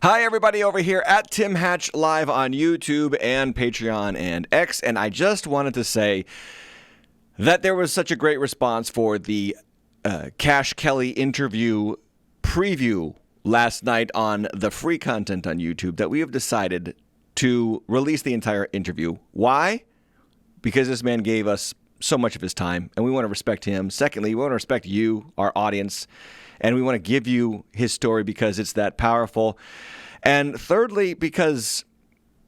Hi, everybody over here at Tim Hatch Live on YouTube and Patreon and X. And I just wanted to say that there was such a great response for the Kash Kelly interview preview last night on the free content on YouTube that we have decided to release the entire interview. Why? Because this man gave us so much of his time, and we want to respect him. Secondly, we want to respect you, our audience, and we want to give you his story because it's that powerful. And thirdly, because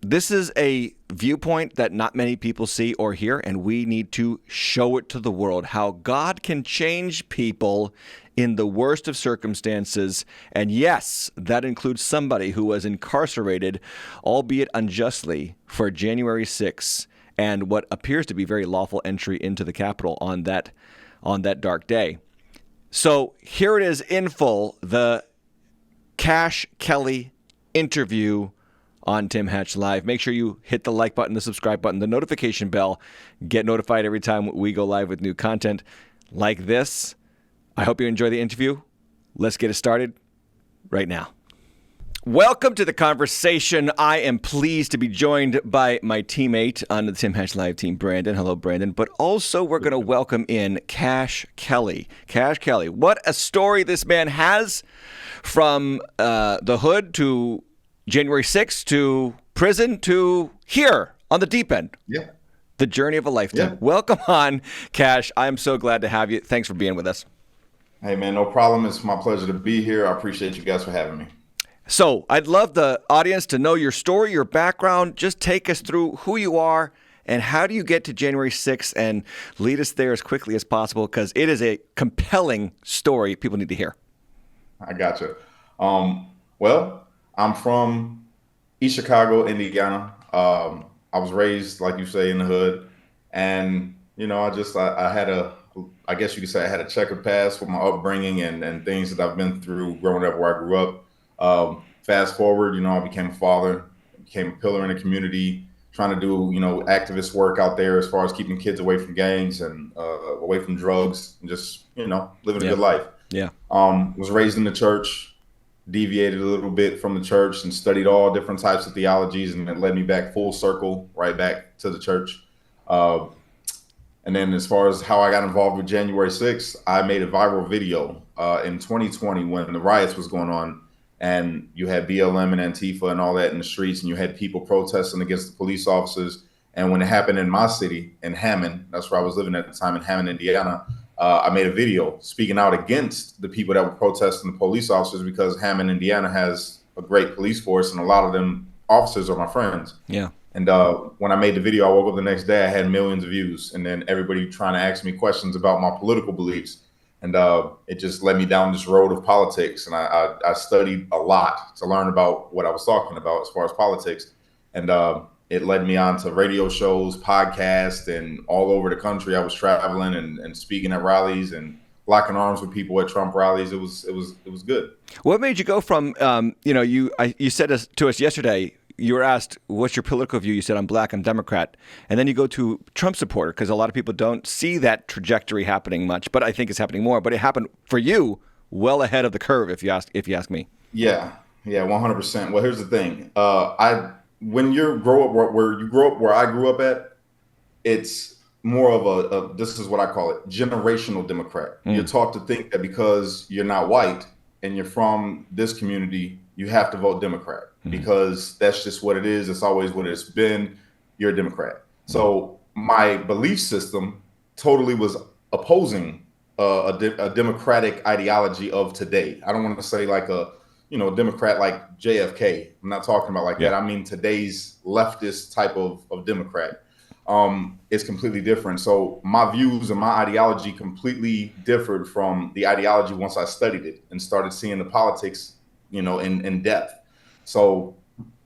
this is a viewpoint that not many people see or hear, and we need to show it to the world, how God can change people in the worst of circumstances. And yes, that includes somebody who was incarcerated, albeit unjustly, for January 6th and what appears to be very lawful entry into the Capitol on that dark day. So here it is in full, the Kash Kelly interview on Tim Hatch Live. Make sure you hit the like button, the subscribe button, the notification bell. Get notified every time we go live with new content like this. I hope you enjoy the interview. Let's get it started right now. Welcome to the conversation. I am pleased to be joined by my teammate on the Tim Hatch Live team, Brandon. Hello, Brandon. But also we're going to welcome in Kash Kelly. Kash Kelly, what a story this man has, from the hood to January 6th to prison to here on the deep end. Yeah. The journey of a lifetime. Yeah. Welcome on, Kash. I'm so glad to have you. Thanks for being with us. Hey, man, no problem. It's my pleasure to be here. I appreciate you guys for having me. So I'd love the audience to know your story, your background. Just take us through who you are and how do you get to January 6th, and lead us there as quickly as possible, because it is a compelling story people need to hear. I gotcha. Well, I'm from East Chicago, Indiana. I was raised, like you say, in the hood. And, you know, I had I guess you could say I had a checkered past with my upbringing and things that I've been through growing up where I grew up. Fast forward, you know, I became a father, became a pillar in the community, trying to do, you know, activist work out there as far as keeping kids away from gangs and away from drugs and just, you know, living a good life. Yeah. Was raised in the church, deviated a little bit from the church and studied all different types of theologies, and it led me back full circle, right back to the church. And then as far as how I got involved with January 6th, I made a viral video in 2020 when the riots was going on, and you had BLM and Antifa and all that in the streets, and you had people protesting against the police officers. And when it happened in my city, in Hammond, that's where I was living at the time, in Hammond, Indiana, I made a video speaking out against the people that were protesting the police officers, because Hammond, Indiana has a great police force, and a lot of them officers are my friends. Yeah. And when I made the video, I woke up the next day, I had millions of views, and then everybody trying to ask me questions about my political beliefs. And it just led me down this road of politics. And I studied a lot to learn about what I was talking about as far as politics. And it led me on to radio shows, podcasts, and all over the country. I was traveling and speaking at rallies and locking arms with people at Trump rallies. It was good. What made you go from, you said to us yesterday, you were asked, what's your political view? You said, I'm black, I'm Democrat. And then you go to Trump supporter, because a lot of people don't see that trajectory happening much, but I think it's happening more. But it happened for you well ahead of the curve, if you ask me. Yeah, 100%. Well, here's the thing. When you grow up where I grew up at, it's more of this is what I call it, generational Democrat. You're taught to think that because you're not white and you're from this community, you have to vote Democrat, because that's just what it is. It's always what it's been. You're a Democrat. So my belief system totally was opposing a democratic ideology of today. I don't want to say like a Democrat like JFK. I'm not talking about like that. I mean, today's leftist type of Democrat is completely different. So my views and my ideology completely differed from the ideology once I studied it and started seeing the politics, in depth. So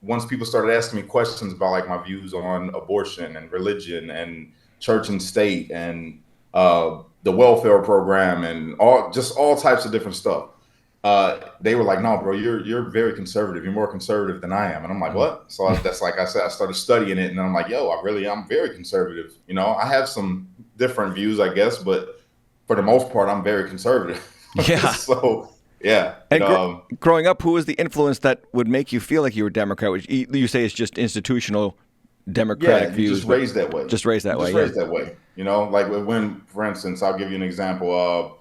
once people started asking me questions about like my views on abortion and religion and church and state and the welfare program and all types of different stuff, they were like, no, bro, you're very conservative. You're more conservative than I am. And I'm like, what? So that's like I said, I started studying it, and then I'm like, yo, I'm very conservative. I have some different views, I guess, but for the most part, I'm very conservative. Yeah. So Yeah. And growing up, who was the influence that would make you feel like you were Democrat? Which you say is just institutional Democratic views. Just raised that way. Just raised that way. Just raised that way. You know, like when, for instance, I'll give you an example.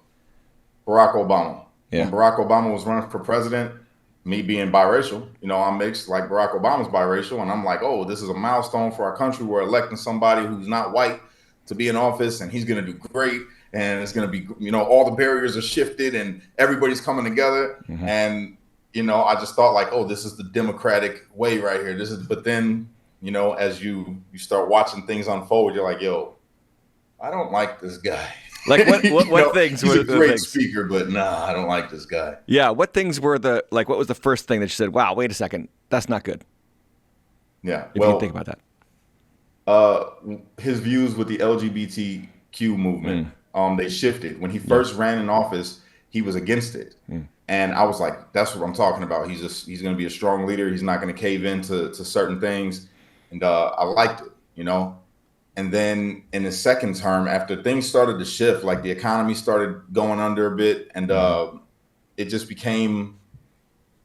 Barack Obama. Yeah. When Barack Obama was running for president, me being biracial, you know, I'm mixed like Barack Obama's biracial. And I'm like, oh, this is a milestone for our country. We're electing somebody who's not white to be in office, and he's going to do great. And it's going to be, you know, all the barriers are shifted and everybody's coming together. Mm-hmm. And, you know, I just thought like, oh, this is the Democratic way right here. But then, you know, as you start watching things unfold, you're like, yo, I don't like this guy. Like what things were he's a great speaker, but nah, I don't like this guy. Yeah. What things were what was the first thing that you said, wow, wait a second, that's not good? Yeah. If you think about that. His views with the LGBTQ movement, they shifted. When he first ran in office, he was against it. And I was like, that's what I'm talking about. He's going to be a strong leader. He's not going to cave into certain things. And I liked it, you know. And then in the second term, after things started to shift, like the economy started going under a bit, and it just became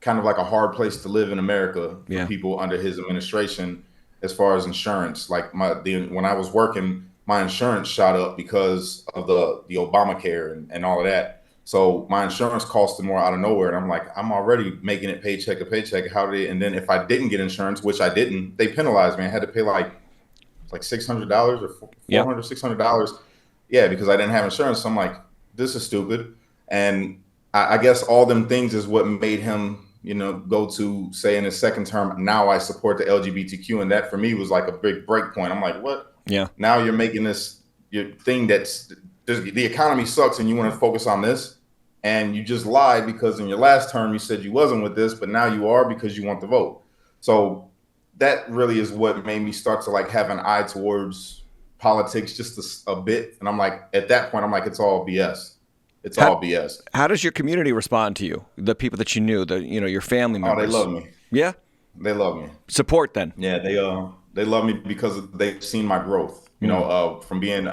kind of like a hard place to live in America for people under his administration, as far as insurance. Like when I was working, my insurance shot up because of the Obamacare and all of that. So my insurance costed more out of nowhere. And I'm like, I'm already making it paycheck to paycheck. And then if I didn't get insurance, which I like, they penalized me. I had to pay like $600 or $400, $600. Yeah, because I didn't have insurance. So I'm like, this is stupid. And I guess all them things is what made him, you know, go to say in his second term, now I support the LGBTQ. And that for me was like a big break point. I'm like, what? Yeah. Now you're making this your thing the economy sucks and you want to focus on this. And you just lied because in your last term, you said you wasn't with this, but now you are because you want the vote. So that really is what made me start to like have an eye towards politics just a bit. And I'm like, at that point, I'm like, it's all BS. It's all BS. How does your community respond to you? The people that you knew, your family members? Oh, they love me. Yeah? They love me. Support then? Yeah, they love me because they've seen my growth. You know, from being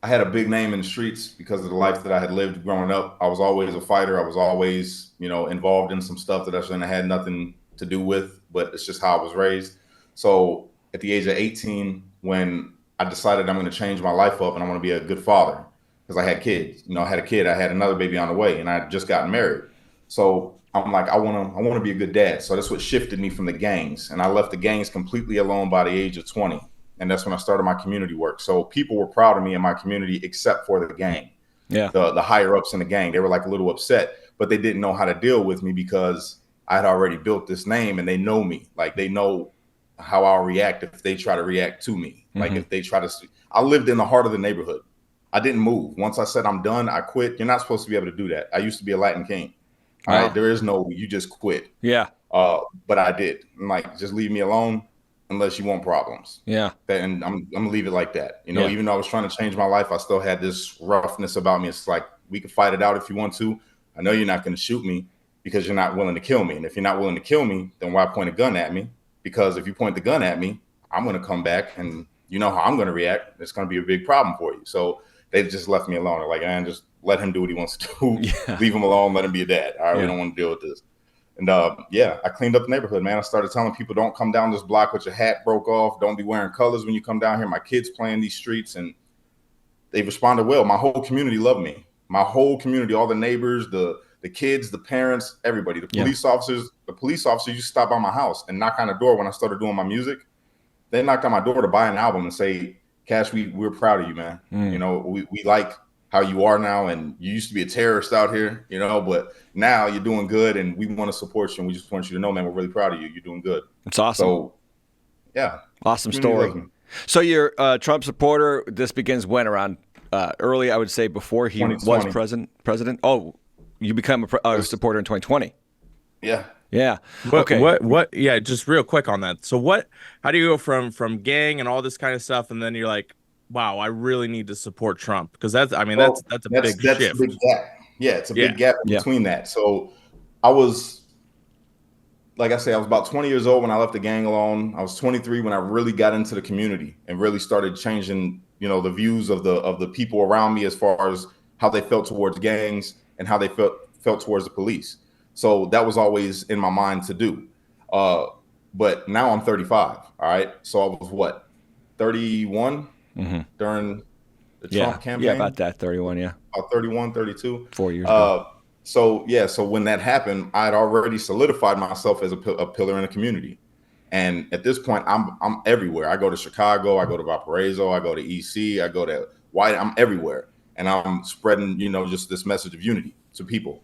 I had a big name in the streets because of the life that I had lived growing up. I was always a fighter. I was always, you know, involved in some stuff that I shouldn't have had nothing to do with, but it's just how I was raised. So at the age of 18, when I decided I'm going to change my life up and I want to be a good father, because I had kids, you know, I had a kid, I had another baby on the way, and I had just gotten married. So I'm like, I want to be a good dad. So that's what shifted me from the gangs. And I left the gangs completely alone by the age of 20. And that's when I started my community work. So people were proud of me in my community, except for the gang. Yeah. The higher ups in the gang, they were like a little upset, but they didn't know how to deal with me because I had already built this name and they know me. Like they know how I'll react if they try to react to me. Like if they try to, I lived in the heart of the neighborhood. I didn't move. Once I said I'm done, I quit. You're not supposed to be able to do that. I used to be a Latin king. All right. There is no, you just quit. Yeah. But I did. I'm like, just leave me alone unless you want problems. Yeah. And I'm gonna leave it like that. You know, even though I was trying to change my life, I still had this roughness about me. It's like, we can fight it out if you want to. I know you're not going to shoot me because you're not willing to kill me. And if you're not willing to kill me, then why point a gun at me? Because if you point the gun at me, I'm going to come back and you know how I'm going to react. It's going to be a big problem for you. So they just left me alone. They're like, man, just let him do what he wants to do. Yeah. Leave him alone. Let him be a dad. All right, we don't want to deal with this. And I cleaned up the neighborhood, man. I started telling people, don't come down this block with your hat broke off. Don't be wearing colors when you come down here. My kids playing these streets, and they responded well. My whole community loved me. My whole community, all the neighbors, the kids, the parents, everybody, the police officers. The police officers used to stop by my house and knock on the door when I started doing my music. They knocked on my door to buy an album and say, Kash, we're proud of you, man. You know, we like how you are now, and you used to be a terrorist out here, you know, but now you're doing good and we want to support you, and we just want you to know, man, we're really proud of you. You're doing good. It's awesome. So, yeah. Awesome story. So you're a Trump supporter. This begins when? Around early, I would say, before he was president. Oh, you become a supporter in 2020. Yeah. Yeah. Okay. What? Yeah. Just real quick on that. So how do you go from gang and all this kind of stuff, and then you're like, wow, I really need to support Trump? Because that's a big shift. A big gap. Yeah, it's a big gap between that. So I was, like I say, I was about 20 years old when I left the gang alone. I was 23 when I really got into the community and really started changing, you know, the views of the people around me as far as how they felt towards gangs and how they felt felt towards the police. So that was always in my mind to do. But now I'm 35. All right. So I was what, 31 during the Trump campaign? Yeah, about that, 31, yeah. 31, 32. 4 years ago. So when that happened, I had already solidified myself as a pillar in the community. And at this point, I'm everywhere. I go to Chicago, I go to Valparaiso, I go to EC, I go to White. I'm everywhere, and I'm spreading, just this message of unity to people.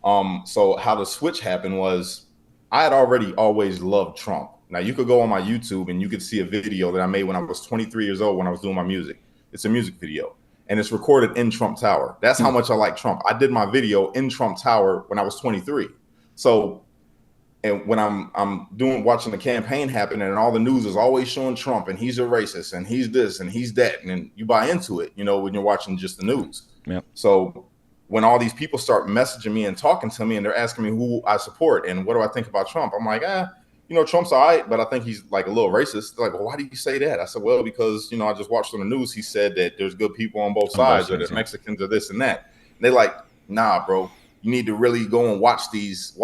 So how the switch happened was, I had already always loved Trump. Now you could go on my YouTube and you could see a video that I made when I was 23 years old when I was doing my music. It's a music video, and it's recorded in Trump Tower. That's how much I like Trump. I did my video in Trump Tower when I was 23. So. And when I'm watching the campaign happen, and all the news is always showing Trump and he's a racist and he's this and he's that, and then you buy into it, when you're watching just the news. Yep. So when all these people start messaging me and talking to me and they're asking me who I support and what do I think about Trump, I'm like, Trump's all right, but I think he's like a little racist. They're like, well, why do you say that? I said, well, because I just watched on the news. He said that there's good people on both sides, or that Mexicans are this and that. And they're like, nah, bro, you need to really go and watch these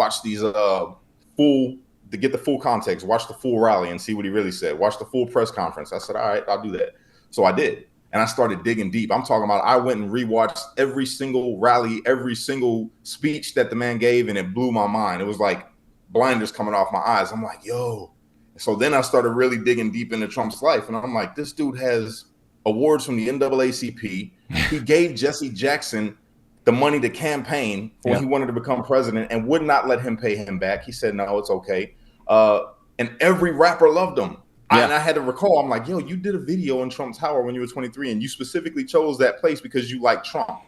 to get the full context, watch the full rally and see what he really said. Watch the full press conference. I said, all right, I'll do that. So I did. And I started digging deep. I'm talking about, I went and rewatched every single rally, every single speech that the man gave, and it blew my mind. It was like blinders coming off my eyes. I'm like, yo. So then I started really digging deep into Trump's life. And I'm like, this dude has awards from the NAACP. He gave Jesse Jackson the money to campaign when he wanted to become president and would not let him pay him back. He said, no, it's okay. And every rapper loved him. And I had to recall, I'm like, yo, you did a video in Trump Tower when you were 23 and you specifically chose that place because you like Trump.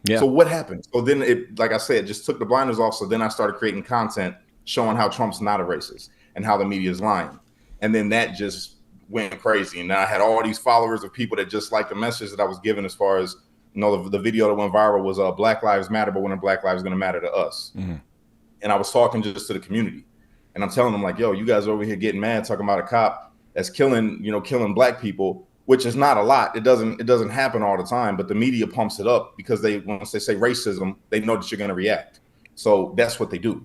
Yeah. So what happened? So then it, like I said, just took the blinders off. So then I started creating content showing how Trump's not a racist and how the media is lying. And then that just went crazy. And then I had all these followers of people that just liked the message that I was giving, as far as, the video that went viral was Black Lives Matter, but when Black Lives going to matter to us. And I was talking just to the community, and I'm telling them like, yo, you guys are over here getting mad talking about a cop that's killing Black people, which is not a lot. It doesn't happen all the time, but the media pumps it up because once they say racism, they know that you're going to react. So that's what they do.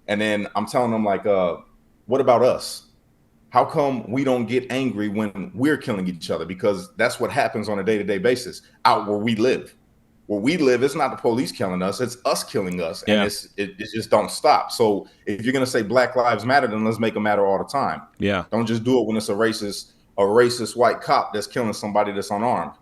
And then I'm telling them like, what about us? How come we don't get angry when we're killing each other? Because that's what happens on a day-to-day basis out where we live. Where we live, it's not the police killing us, it's us killing us. And it just don't stop. So if you're going to say Black Lives Matter, then let's make them matter all the time. Yeah. Don't just do it when it's a racist white cop that's killing somebody that's unarmed,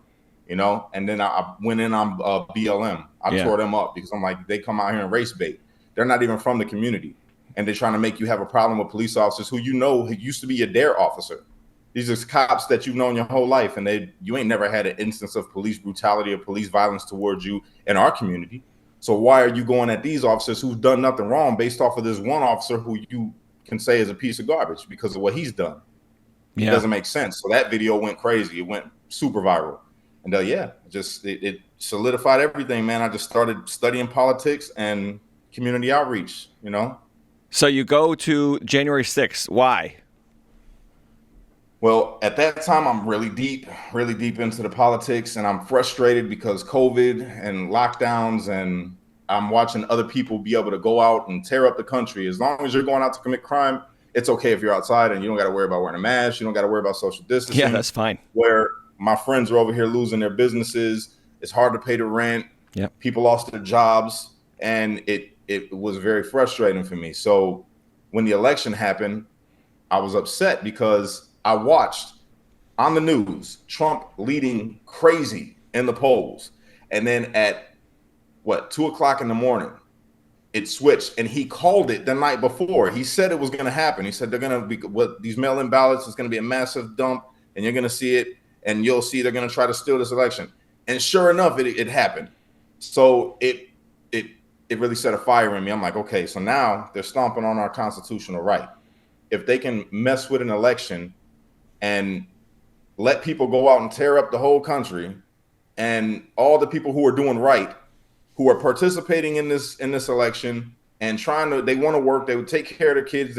And then I went in on BLM. I tore them up because I'm like, they come out here and race bait. They're not even from the community. And they're trying to make you have a problem with police officers who used to be your dare officer. These are cops that you've known your whole life, and you ain't never had an instance of police brutality or police violence towards you in our community. So why are you going at these officers who've done nothing wrong based off of this one officer who you can say is a piece of garbage because of what he's done? It doesn't make sense. So that video went crazy. It went super viral. And it solidified everything, man. I just started studying politics and community outreach, So you go to January 6th. Why? Well, at that time, I'm really deep into the politics, and I'm frustrated because COVID and lockdowns, and I'm watching other people be able to go out and tear up the country. As long as you're going out to commit crime, it's okay if you're outside and you don't got to worry about wearing a mask. You don't got to worry about social distancing. Yeah, that's fine. Where my friends are over here losing their businesses. It's hard to pay the rent. Yep. People lost their jobs, and it was very frustrating for me. So when the election happened, I was upset because I watched on the news Trump leading crazy in the polls. And then at 2:00 in the morning, it switched, and he called it the night before. He said it was going to happen. He said they're going to be these mail-in ballots is going to be a massive dump, and you're going to see it, and you'll see they're going to try to steal this election. And sure enough, it happened. So it really set a fire in me. I'm like, okay, so now they're stomping on our constitutional right. If they can mess with an election and let people go out and tear up the whole country, and all the people who are doing right, who are participating in this election and they want to work, they would take care of their kids,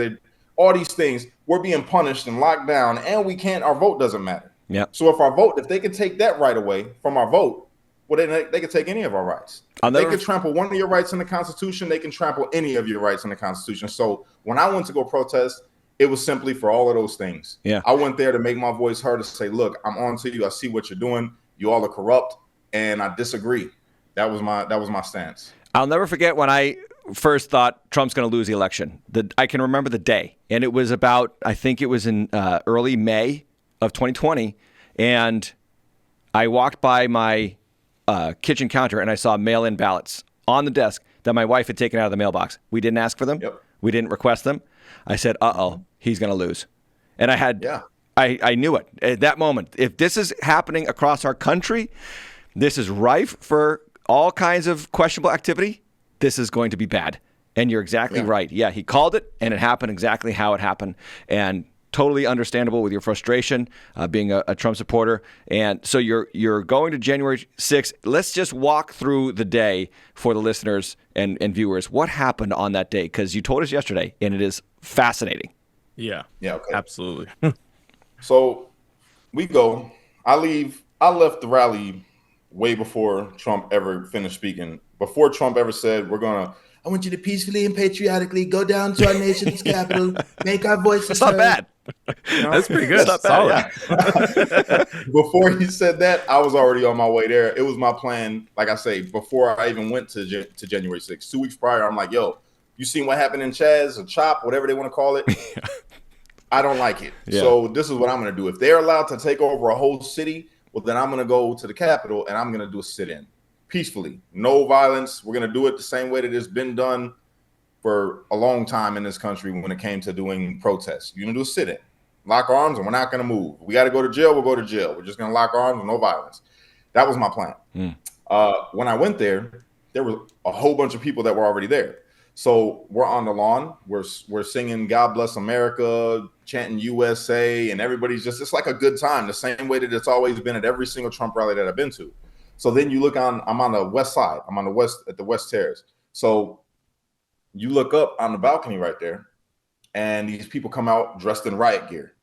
all these things, we're being punished and locked down, and our vote doesn't matter. Yeah. So if they can take that right away from our vote, Well, they can take any of our rights. They could trample one of your rights in the Constitution. They can trample any of your rights in the Constitution. So when I went to go protest, it was simply for all of those things. Yeah. I went there to make my voice heard, to say, look, I'm on to you. I see what you're doing. You all are corrupt, and I disagree. That was my stance. I'll never forget when I first thought Trump's going to lose the election. I can remember the day, and it was about, I think it was in early May of 2020, and I walked by my kitchen counter and I saw mail-in ballots on the desk that my wife had taken out of the mailbox. We didn't ask for them. Yep. We didn't request them. I said, uh-oh, he's going to lose. And I knew it at that moment. If this is happening across our country, this is rife for all kinds of questionable activity. This is going to be bad. And you're exactly right. Yeah, he called it, and it happened exactly how it happened. And totally understandable with your frustration, being a Trump supporter. And so you're going to January 6th. Let's just walk through the day for the listeners and viewers. What happened on that day? Because you told us yesterday, and it is fascinating. Yeah. Yeah. Okay. Absolutely. So we go. I left the rally way before Trump ever finished speaking. Before Trump ever said, I want you to peacefully and patriotically go down to our nation's capital, make our voices heard. That's not bad. You know? That's pretty good. That's not bad, yeah. Before he said that, I was already on my way there. It was my plan, like I say, before I even went to January 6th. 2 weeks prior, I'm like, yo, you seen what happened in Chaz or Chop, whatever they want to call it? I don't like it. Yeah. So this is what I'm going to do. If they're allowed to take over a whole city, well, then I'm going to go to the Capitol and I'm going to do a sit-in. Peacefully, no violence. We're going to do it the same way that it's been done for a long time in this country when it came to doing protests. You're going to do a sit-in, lock arms, and we're not going to move. We got to go to jail, we'll go to jail. We're just going to lock arms and no violence. That was my plan. When I went there was a whole bunch of people that were already there. So we're on the lawn. We're singing God Bless America, chanting USA, and everybody's it's like a good time, the same way that it's always been at every single Trump rally that I've been to. So then you look I'm on the west side. I'm on the west at the West Terrace. So you look up on the balcony right there, and these people come out dressed in riot gear,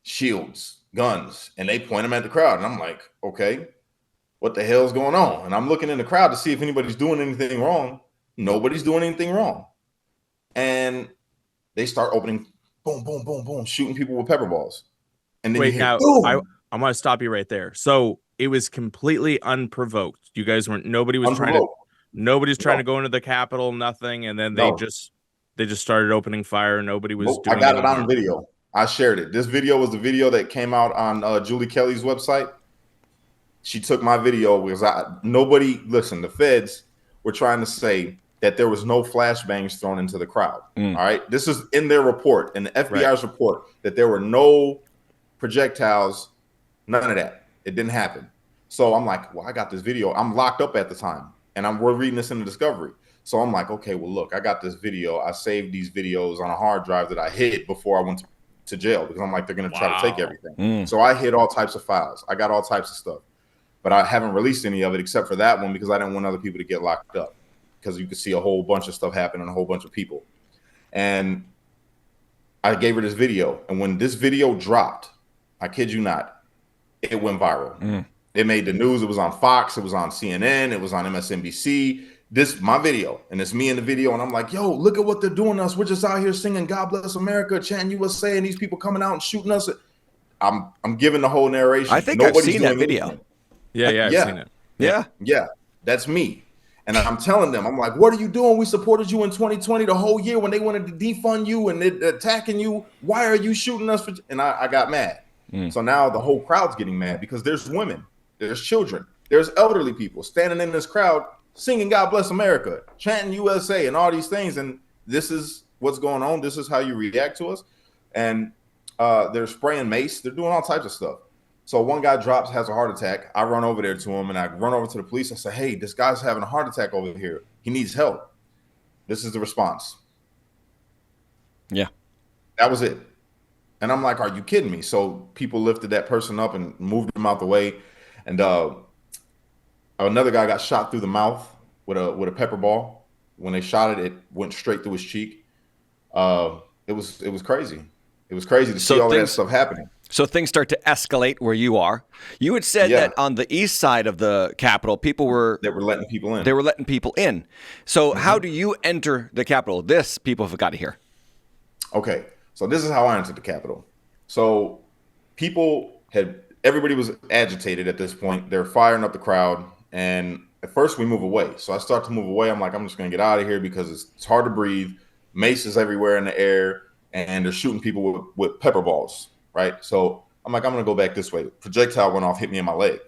shields, guns, and they point them at the crowd. And I'm like, okay, what the hell's going on? And I'm looking in the crowd to see if anybody's doing anything wrong. Nobody's doing anything wrong. And they start opening, boom, boom, boom, boom, shooting people with pepper balls. And then wait, you hear, now boom. I want to stop you right there. So it was completely unprovoked. You guys nobody was nobody's trying to go into the Capitol, nothing. And then they just started opening fire. Nobody was doing I got it on video. I shared it. This video was the video that came out on Julie Kelly's website. She took my video because the feds were trying to say that there was no flashbangs thrown into the crowd. All right. This is in their report, in the FBI's report, that there were no projectiles, none of that. It didn't happen. So I'm like, well, I got this video. I'm locked up at the time, and we're reading this in the Discovery. So I'm like, okay, well, look, I got this video. I saved these videos on a hard drive that I hid before I went to jail because I'm like, they're going to try to take everything. So I hid all types of files. I got all types of stuff, but I haven't released any of it except for that one because I didn't want other people to get locked up because you could see a whole bunch of stuff happen and a whole bunch of people. And I gave her this video. And when this video dropped, I kid you not, it went viral. It made the news. It was on Fox. It was on CNN. It was on MSNBC. My video, and it's me in the video, and I'm like, yo, look at what they're doing to us. We're just out here singing God Bless America, chanting USA, and these people coming out and shooting us. I'm giving the whole narration. I think I've seen that video. Anything. Yeah, I've seen it. Yeah, that's me. And I'm telling them, I'm like, what are you doing? We supported you in 2020 the whole year when they wanted to defund you and they're attacking you. Why are you shooting us? And I got mad. So now the whole crowd's getting mad because there's women, there's children, there's elderly people standing in this crowd singing God Bless America, chanting USA and all these things. And this is what's going on. This is how you react to us. And they're spraying mace. They're doing all types of stuff. So one guy has a heart attack. I run over there to him and I run over to the police. I say, hey, this guy's having a heart attack over here. He needs help. This is the response. Yeah. That was it. And I'm like, are you kidding me? So people lifted that person up and moved him out the way. And another guy got shot through the mouth with a pepper ball. When they shot it, it went straight through his cheek. It was crazy. It was crazy to see all that stuff happening. So things start to escalate where you are. You had said that on the east side of the Capitol, people were letting people in. They were letting people in. So how do you enter the Capitol? This people have got to hear. Okay, so this is how I entered the Capitol. So everybody was agitated at this point. They're firing up the crowd, and at first we move away. So I start to move away. I'm like, I'm just going to get out of here because it's hard to breathe. Mace is everywhere in the air, and they're shooting people with pepper balls. Right. So I'm like, I'm going to go back this way. Projectile went off, hit me in my leg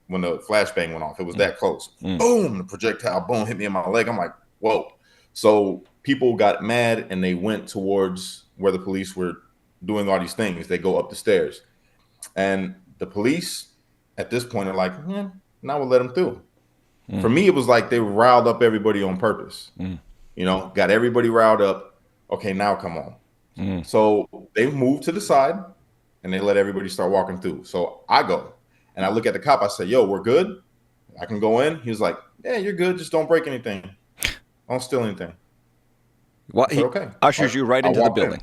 when the flashbang went off. It was that close. Boom. The projectile, boom, hit me in my leg. I'm like, whoa. So people got mad and they went towards where the police were doing all these things. They go up the stairs. And the police at this point are like, now we'll let them through. For me, it was like they riled up everybody on purpose. Got everybody riled up. Okay, now come on. So they moved to the side. And they let everybody start walking through. So I go and I look at the cop. I say, yo, we're good. I can go in. He was like, yeah, you're good. Just don't break anything. Don't steal anything. Well, he okay. Ushers you right into the building.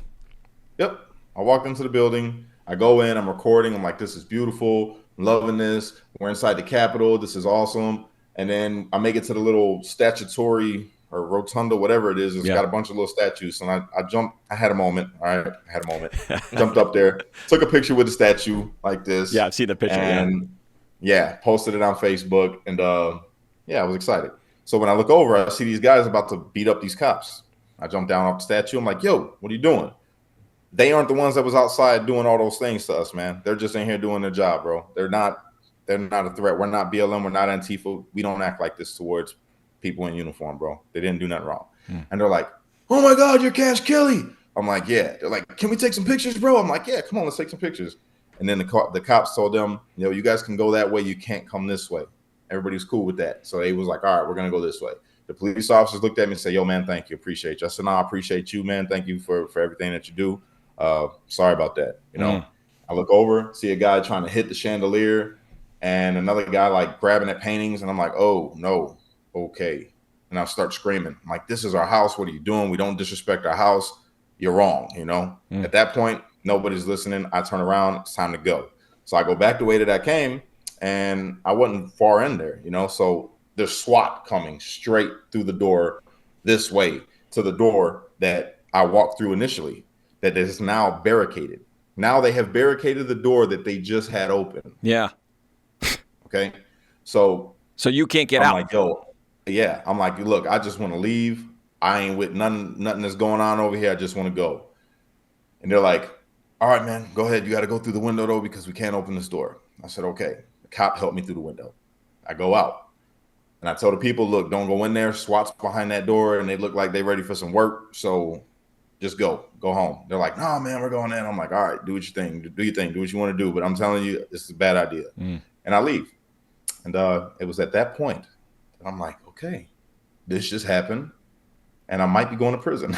Yep. I walked into the building. I go in. I'm recording. I'm like, this is beautiful. I'm loving this. We're inside the Capitol. This is awesome. And then I make it to the little statutory or rotunda, whatever it is. It's got a bunch of little statues. And I jumped. I had a moment. All right. I had a moment. Jumped up there, took a picture with the statue like this. Yeah, I've seen the picture. And posted it on Facebook. And I was excited. So when I look over, I see these guys about to beat up these cops. I jump down off the statue. I'm like, yo, what are you doing? They aren't the ones that was outside doing all those things to us, man. They're just in here doing their job, bro. They're not a threat. We're not BLM. We're not Antifa. We don't act like this towards people in uniform, bro. They didn't do nothing wrong. And they're like, oh my God, you're Kash Kelly. I'm like, yeah. They're like, can we take some pictures, bro? I'm like, yeah, come on, let's take some pictures. And then the cops told them, you guys can go that way. You can't come this way. Everybody's cool with that. So they was like, all right, we're going to go this way. The police officers looked at me and said, yo, man, thank you. Appreciate you. I said, no, I appreciate you, man. Thank you for everything that you do. Sorry about that. I look over, see a guy trying to hit the chandelier and another guy like grabbing at paintings. And I'm like, oh, no. Okay. And I start screaming. I'm like, this is our house. What are you doing? We don't disrespect our house. You're wrong. At that point, nobody's listening. I turn around. It's time to go. So I go back the way that I came and I wasn't far in there, so there's SWAT coming straight through the door this way to the door that I walked through initially that is now barricaded. Now they have barricaded the door that they just had open. Yeah. Okay. So you can't get out. I'm like, yo, yeah. I'm like, look, I just want to leave. I ain't with nothing that's going on over here. I just want to go. And they're like, all right, man, go ahead. You got to go through the window though, because we can't open this door. I said, okay. The cop helped me through the window. I go out and I told the people, look, don't go in there. SWAT's behind that door and they look like they're ready for some work. So just go home. They're like, no, man, we're going in. I'm like, all right, do what you think. Do your thing. Do what you want to do. But I'm telling you, this is a bad idea. And I leave. And it was at that point that I'm like, okay, this just happened. And I might be going to prison,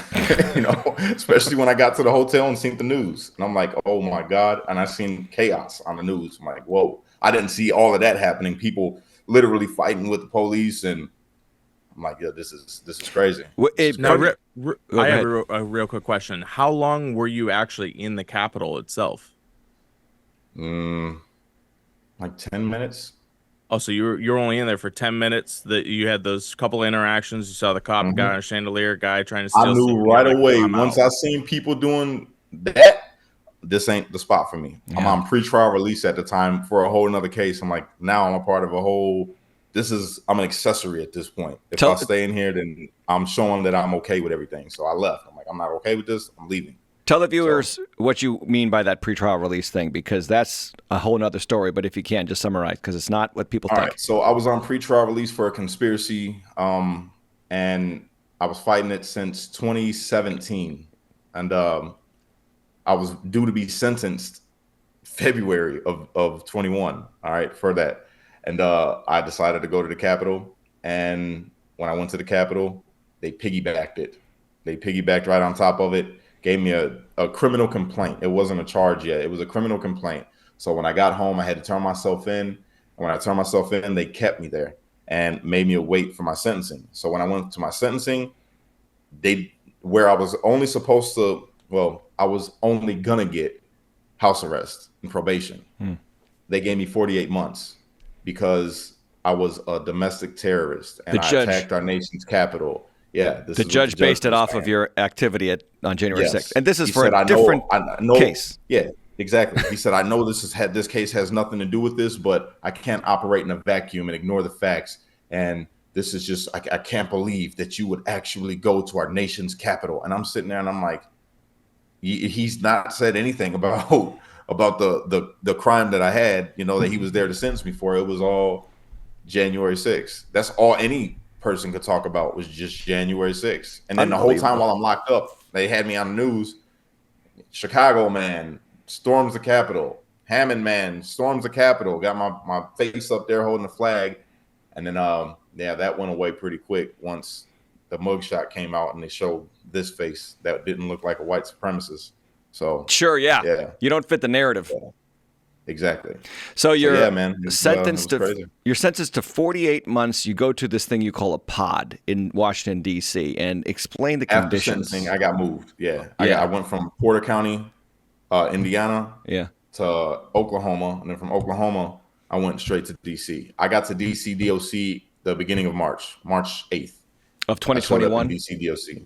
especially when I got to the hotel and seen the news. And I'm like, oh, my God. And I seen chaos on the news. I'm like, whoa, I didn't see all of that happening. People literally fighting with the police. And I'm like, yeah, this is crazy. Now, I have a real quick question. How long were you actually in the Capitol itself? Like 10 minutes. Oh, so you're only in there for 10 minutes. That you had those couple interactions. You saw the cop guy on a chandelier, guy trying to steal. I knew right away. Once I seen people doing that, this ain't the spot for me. Yeah. I'm on pretrial release at the time for a whole nother case. I'm like, now I'm a part of a whole. I'm an accessory at this point. If I stay in here, then I'm showing that I'm okay with everything. So I left. I'm like, I'm not okay with this. I'm leaving. Tell the viewers what you mean by that pretrial release thing, because that's a whole nother story. But if you can, just summarize, because it's not what people think. All right. So I was on pretrial release for a conspiracy, and I was fighting it since 2017. And I was due to be sentenced February of 21, all right, for that. And I decided to go to the Capitol. And when I went to the Capitol, they piggybacked it. They piggybacked right on top of it. Gave me a criminal complaint. It wasn't a charge yet. It was a criminal complaint. So when I got home, I had to turn myself in. And when I turned myself in, they kept me there and made me wait for my sentencing. So when I went to my sentencing, where I was only supposed to, I was only gonna get house arrest and probation. They gave me 48 months because I was a domestic terrorist and I attacked our nation's capital. Yeah, the judge based it off of your activity on January 6th. And this is for a different case. Yeah, exactly. He said, I know this case has nothing to do with this, but I can't operate in a vacuum and ignore the facts. And this is just, I can't believe that you would actually go to our nation's capital. And I'm sitting there and I'm like, he's not said anything about the crime that I had, that he was there to sentence me for. It was all January 6th. That's all any person could talk about was just January 6th. And then the whole time while I'm locked up, they had me on the news. Chicago man storms the Capitol. Hammond man storms the Capitol. Got my face up there holding the flag. And then, that went away pretty quick once the mugshot came out and they showed this face that didn't look like a white supremacist. So sure, yeah. You don't fit the narrative. Yeah. Exactly. So you're sentenced to 48 months. You go to this thing you call a pod in Washington, D.C. and explain the conditions. After sentencing, I got moved. Yeah. I went from Porter County, Indiana, to Oklahoma, and then from Oklahoma, I went straight to D.C. I got to D.C. DOC the beginning of March 8th of 2021. D.C. DOC,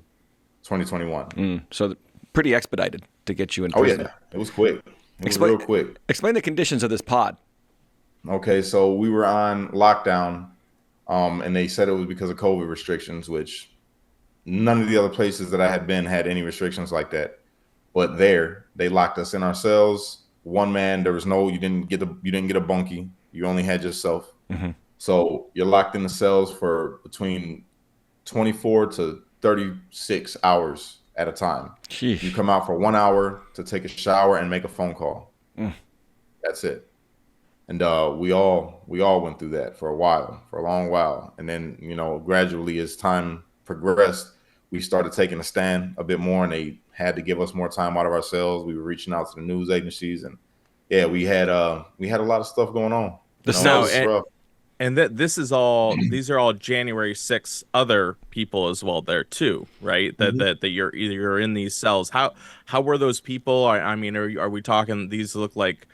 2021. So pretty expedited to get you in prison. Oh yeah, it was quick. It was real quick. Explain the conditions of this pod. Okay, so we were on lockdown, and they said it was because of COVID restrictions, which none of the other places that I had been had any restrictions like that. But there, they locked us in our cells. One man, you didn't get a bunkie. You only had yourself. Mm-hmm. So you're locked in the cells for between 24 to 36 hours at a time. Sheesh. You come out for 1 hour to take a shower and make a phone call. That's it. And we all went through that for a long while. And then, gradually as time progressed, we started taking a stand a bit more, and they had to give us more time out of our cells. We were reaching out to the news agencies, and we had a lot of stuff going on. And these are all January 6th other people as well there too, right? That you're in these cells. How were those people? I mean, are we talking? These look like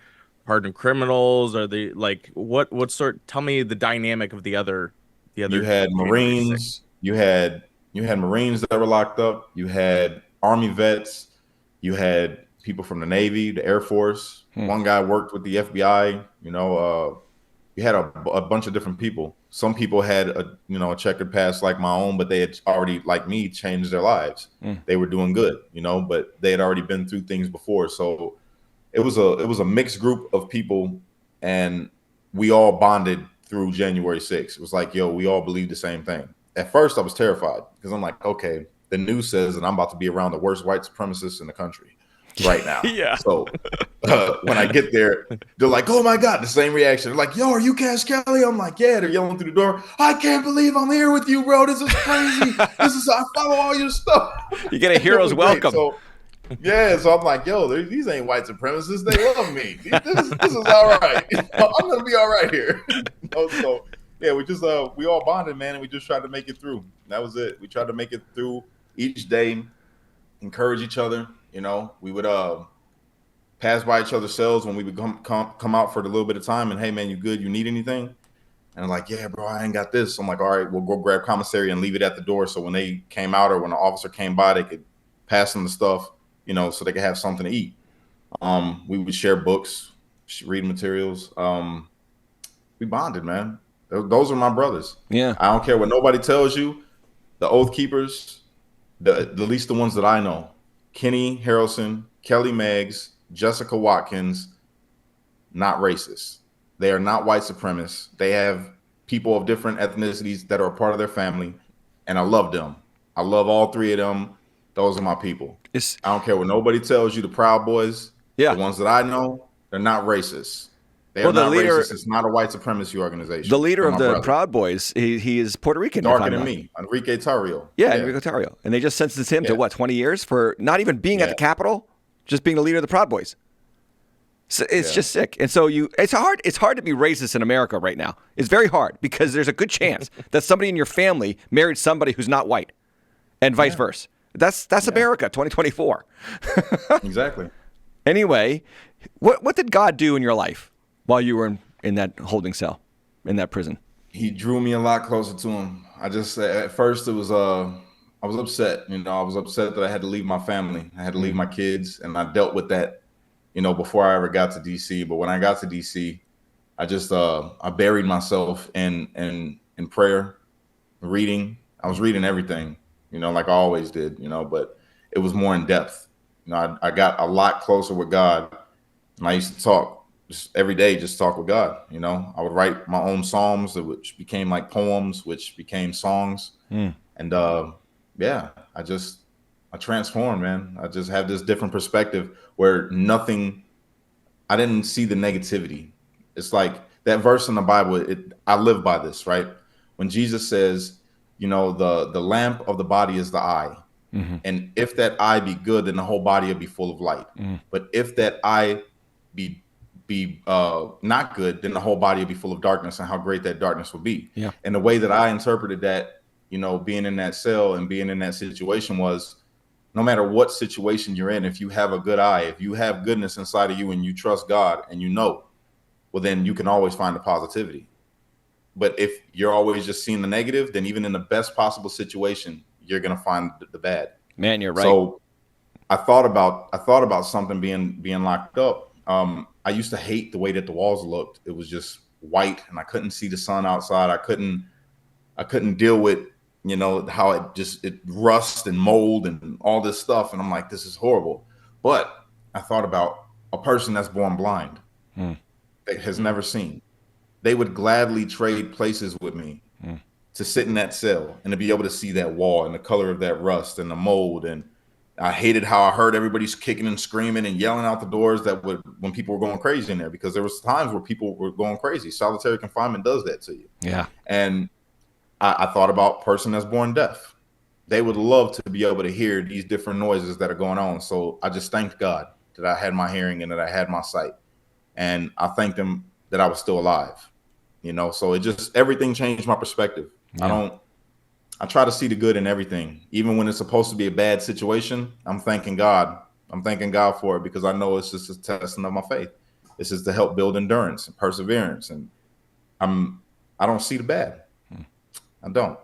hardened criminals? Are they like what sort? Tell me the dynamic of the other. You had Marines. You had Marines that were locked up. You had Army vets. You had people from the Navy, the Air Force. One guy worked with the FBI. You had a bunch of different people. Some people had a checkered past like my own, but they had already, like me, changed their lives. They were doing good, but they had already been through things before. So it was a mixed group of people, and we all bonded through January 6th. It was like, we all believe the same thing. At first, I was terrified because I'm like, okay, the news says that I'm about to be around the worst white supremacists in the country right now. Yeah. So when I get there, they're like, oh my God, the same reaction. They're like, yo, are you Kash Kelly? I'm like, yeah. They're yelling through the door. I can't believe I'm here with you, bro. This is crazy. I follow all your stuff. You get a hero's welcome. So I'm like, yo, these ain't white supremacists. They love me. This is all right. I'm gonna be all right here. So we all bonded, man, and we just tried to make it through. That was it. We tried to make it through each day, encourage each other. We would pass by each other's cells when we would come out for a little bit of time, and hey, man, you good? You need anything? And I'm like, yeah, bro, I ain't got this. I'm like, all right, we'll go grab commissary and leave it at the door. So when they came out or when the officer came by, they could pass them the stuff, so they could have something to eat. We would share books, reading materials. We bonded, man. Those are my brothers. Yeah. I don't care what nobody tells you. The Oath Keepers, at least the ones that I know, Kenny Harrelson, Kelly Meggs, Jessica Watkins, not racist. They are not white supremacists. They have people of different ethnicities that are a part of their family, and I love them. I love all three of them. Those are my people. I don't care what nobody tells you. The Proud Boys, the ones that I know, they're not racist. They are not racist. It's not a white supremacy organization. The leader of the Proud Boys, he is Puerto Rican. Darker than me, Enrique Tarrio. Yeah, Enrique Tarrio. And they just sentenced him to 20 years for not even being at the Capitol, just being the leader of the Proud Boys. So it's just sick. And so it's hard to be racist in America right now. It's very hard because there's a good chance that somebody in your family married somebody who's not white and vice versa. That's America 2024. Exactly. Anyway, What did God do in your life while you were in that holding cell, in that prison? He drew me a lot closer to him. I just at first it was I was upset. I was upset that I had to leave my family. I had to leave my kids, and I dealt with that, before I ever got to DC. But when I got to DC, I just I buried myself in prayer, reading. I was reading everything, like I always did, but it was more in depth. I got a lot closer with God, and I used to talk just every day, just talk with God. I would write my own psalms, which became like poems, which became songs. And yeah, I transformed, man. I just have this different perspective where I didn't see the negativity. It's like that verse in the Bible, I live by this, right? When Jesus says, the lamp of the body is the eye. And if that eye be good, then the whole body will be full of light. But if that eye be not good, then the whole body will be full of darkness, and how great that darkness will be. Yeah. And the way that I interpreted that, being in that cell and being in that situation was, no matter what situation you're in, if you have a good eye, if you have goodness inside of you and you trust God and well, then you can always find the positivity. But if you're always just seeing the negative, then even in the best possible situation, you're going to find the bad. Man, you're right. So I thought about something being locked up. I used to hate the way that the walls looked. It was just white, and I couldn't see the sun outside. I couldn't deal with, how it rust and mold and all this stuff. And I'm like, this is horrible. But I thought about a person that's born blind, that has never seen. They would gladly trade places with me to sit in that cell and to be able to see that wall and the color of that rust and the mold. And I hated how I heard everybody's kicking and screaming and yelling out the doors when people were going crazy in there, because there was times where people were going crazy. Solitary confinement does that to you. Yeah. And I thought about person that's born deaf. They would love to be able to hear these different noises that are going on. So I just thanked God that I had my hearing and that I had my sight. And I thanked him that I was still alive. So everything changed my perspective. Yeah. I try to see the good in everything. Even when it's supposed to be a bad situation, I'm thanking God. I'm thanking God for it, because I know it's just a testing of my faith. This is to help build endurance and perseverance. And I don't see the bad. I don't.